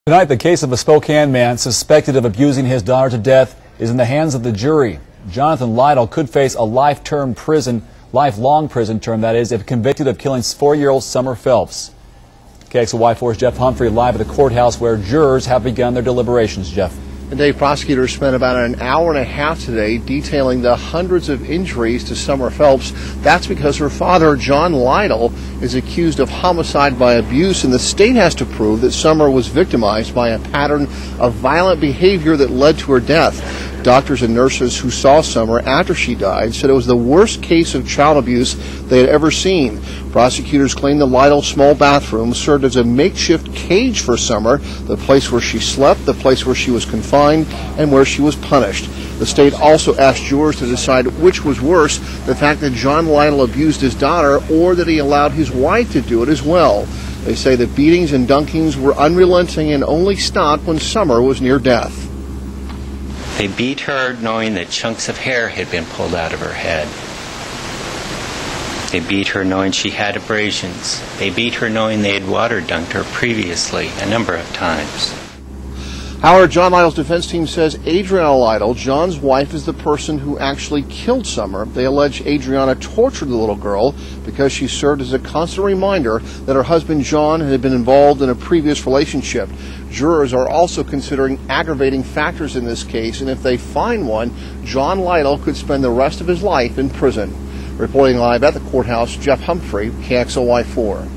Tonight, the case of a Spokane man suspected of abusing his daughter to death is in the hands of the jury. Jon Lytle could face a lifelong prison term, that is, if convicted of killing 4-year-old Summer Phelps. KXLY4's Jeff Humphrey live at the courthouse where jurors have begun their deliberations. Jeff. And Dave, prosecutors spent about an hour and a half today detailing the hundreds of injuries to Summer Phelps. That's because her father, Jon Lytle, is accused of homicide by abuse, and the state has to prove that Summer was victimized by a pattern of violent behavior that led to her death. Doctors and nurses who saw Summer after she died said it was the worst case of child abuse they had ever seen. Prosecutors claim the Lytle small bathroom served as a makeshift cage for Summer, the place where she slept, the place where she was confined, and where she was punished. The state also asked jurors to decide which was worse, the fact that Jon Lytle abused his daughter or that he allowed his wife to do it as well. They say the beatings and dunkings were unrelenting and only stopped when Summer was near death. They beat her knowing that chunks of hair had been pulled out of her head. They beat her knowing she had abrasions. They beat her knowing they had water dunked her previously a number of times. However, Jon Lytle's defense team says Adriana Lytle, Jon's wife, is the person who actually killed Summer. They allege Adriana tortured the little girl because she served as a constant reminder that her husband Jon had been involved in a previous relationship. Jurors are also considering aggravating factors in this case, and if they find one, Jon Lytle could spend the rest of his life in prison. Reporting live at the courthouse, Jeff Humphrey, KXLY4.